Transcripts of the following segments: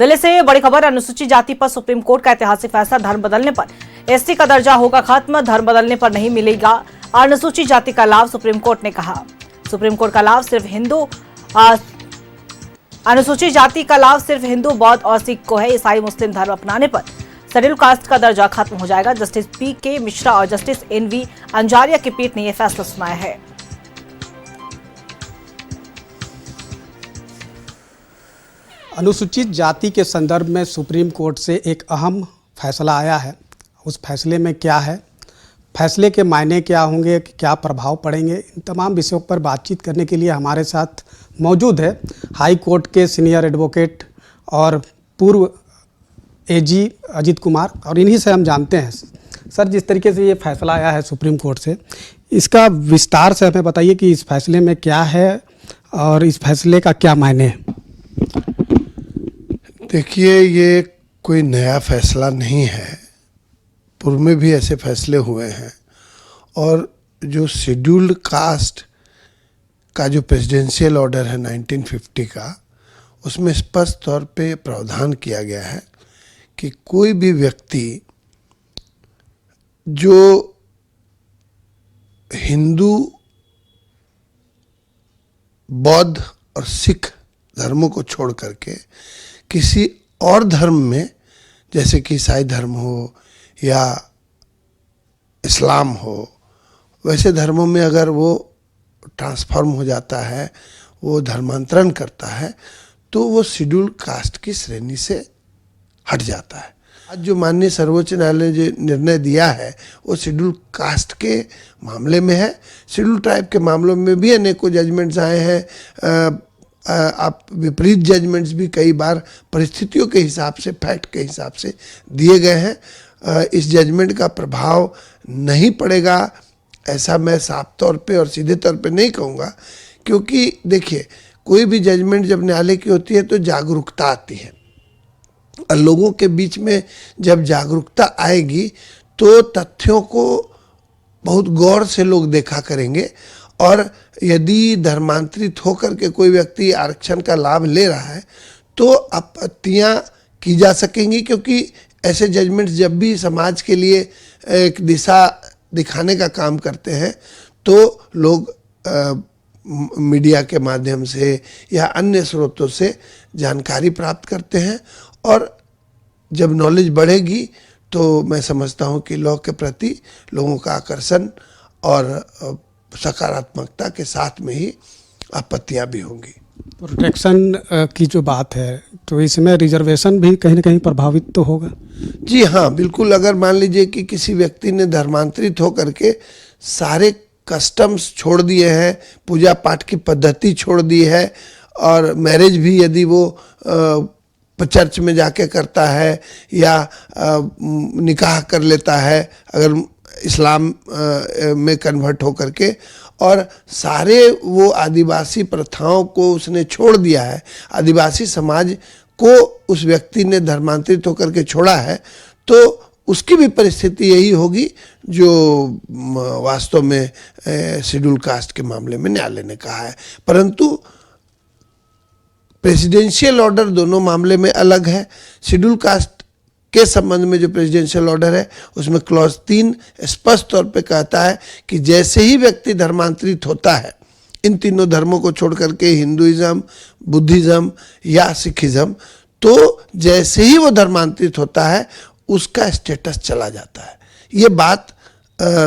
दिल्ली से बड़ी खबर। अनुसूचित जाति पर सुप्रीम कोर्ट का ऐतिहासिक फैसला। धर्म बदलने पर एसटी का दर्जा होगा खत्म। धर्म बदलने पर नहीं मिलेगा अनुसूचित जाति का लाभ, सुप्रीम कोर्ट ने कहा। सुप्रीम कोर्ट का लाभ सिर्फ हिंदू अनुसूचित जाति का लाभ सिर्फ हिंदू, बौद्ध और सिख को है। ईसाई मुस्लिम धर्म अपनाने पर शेड्यूल कास्ट का दर्जा खत्म हो जाएगा। Justice PK. मिश्रा और जस्टिस एन.वी. अंजारिया की पीठ ने यह फैसला सुनाया है। अनुसूचित जाति के संदर्भ में सुप्रीम कोर्ट से एक अहम फैसला आया है। उस फैसले में क्या है, फैसले के मायने क्या होंगे, क्या प्रभाव पड़ेंगे, इन तमाम विषयों पर बातचीत करने के लिए हमारे साथ मौजूद है हाई कोर्ट के सीनियर एडवोकेट और पूर्व एजी अजीत कुमार, और इन्हीं से हम जानते हैं। सर, जिस तरीके से ये फैसला आया है सुप्रीम कोर्ट से, इसका विस्तार से हमें बताइए कि इस फैसले में क्या है और इस फैसले का क्या मायने है। देखिए, ये कोई नया फैसला नहीं है, पूर्व में भी ऐसे फैसले हुए हैं। और जो शेड्यूल्ड कास्ट का जो प्रेसिडेंशियल ऑर्डर है 1950 का, उसमें स्पष्ट तौर पे प्रावधान किया गया है कि कोई भी व्यक्ति जो हिंदू, बौद्ध और सिख धर्मों को छोड़ करके किसी और धर्म में, जैसे कि ईसाई धर्म हो या इस्लाम हो, वैसे धर्मों में अगर वो ट्रांसफॉर्म हो जाता है, वो धर्मांतरण करता है, तो वो शेड्यूल कास्ट की श्रेणी से हट जाता है। आज जो माननीय सर्वोच्च न्यायालय ने जो निर्णय दिया है, वो शेड्यूल कास्ट के मामले में है। शेड्यूल ट्राइब के मामलों में भी अनेकों जजमेंट्स आए हैं। आप विपरीत जजमेंट्स भी कई बार परिस्थितियों के हिसाब से, फैक्ट के हिसाब से दिए गए हैं। इस जजमेंट का प्रभाव नहीं पड़ेगा, ऐसा मैं साफ तौर पे और सीधे तौर पे नहीं कहूँगा, क्योंकि देखिए, कोई भी जजमेंट जब न्यायालय की होती है तो जागरूकता आती है, और लोगों के बीच में जब जागरूकता आएगी तो तथ्यों को बहुत गौर से लोग देखा करेंगे। और यदि धर्मांतरित होकर के कोई व्यक्ति आरक्षण का लाभ ले रहा है तो आपत्तियां की जा सकेंगी, क्योंकि ऐसे जजमेंट्स जब भी समाज के लिए एक दिशा दिखाने का काम करते हैं तो लोग मीडिया के माध्यम से या अन्य स्रोतों से जानकारी प्राप्त करते हैं। और जब नॉलेज बढ़ेगी तो मैं समझता हूँ कि लॉ के प्रति लोगों का आकर्षण और सकारात्मकता के साथ में ही आपत्तियां भी होंगी। प्रोटेक्शन की जो बात है, तो इसमें रिजर्वेशन भी कहीं ना कहीं प्रभावित तो होगा। जी हाँ, बिल्कुल। अगर मान लीजिए कि किसी व्यक्ति ने धर्मांतरित होकर के सारे कस्टम्स छोड़ दिए हैं, पूजा पाठ की पद्धति छोड़ दी है, और मैरिज भी यदि वो चर्च में जाके करता है या निकाह कर लेता है, अगर इस्लाम में कन्वर्ट होकर के, और सारे वो आदिवासी प्रथाओं को उसने छोड़ दिया है, आदिवासी समाज को उस व्यक्ति ने धर्मांतरित होकर के छोड़ा है, तो उसकी भी परिस्थिति यही होगी जो वास्तव में शेड्यूल कास्ट के मामले में न्यायालय ने कहा है। परंतु प्रेसिडेंशियल ऑर्डर दोनों मामले में अलग है। शेड्यूल कास्ट के संबंध में जो प्रेसिडेंशियल ऑर्डर है, उसमें क्लॉज 3 स्पष्ट तौर पे कहता है कि जैसे ही व्यक्ति धर्मांतरित होता है, इन तीनों धर्मों को छोड़ करके हिंदुइज्म, बुद्धिज्म या सिखिज्म, तो जैसे ही वो धर्मांतरित होता है उसका स्टेटस चला जाता है। ये बात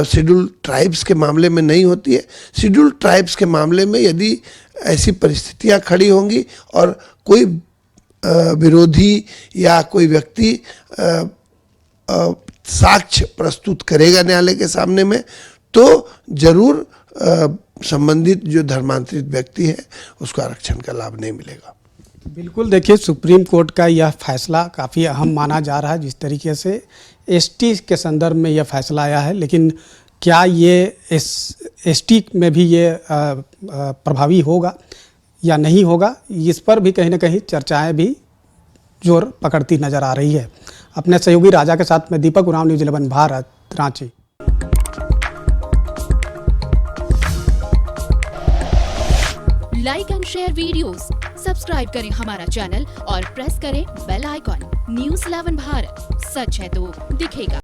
शेड्यूल ट्राइब्स के मामले में नहीं होती है। शेड्यूल ट्राइब्स के मामले में यदि ऐसी परिस्थितियां खड़ी होंगी और कोई विरोधी या कोई व्यक्ति साक्ष्य प्रस्तुत करेगा न्यायालय के सामने में, तो जरूर संबंधित जो धर्मांतरित व्यक्ति है उसको आरक्षण का लाभ नहीं मिलेगा। बिल्कुल। देखिए, सुप्रीम कोर्ट का यह फैसला काफ़ी अहम माना जा रहा है। जिस तरीके से एसटी के संदर्भ में यह फैसला आया है, लेकिन क्या ये एसटी में भी ये प्रभावी होगा या नहीं होगा, इस पर भी कहीं ना कहीं चर्चाएं भी जोर पकड़ती नजर आ रही है। अपने सहयोगी राजा के साथ मैं Deepak Oraon, news 11 Bharat, Ranchi. Like and share videos, subscribe करें हमारा चैनल और प्रेस करें बेल आइकॉन। न्यूज़ 11 भारत, सच है तो दिखेगा।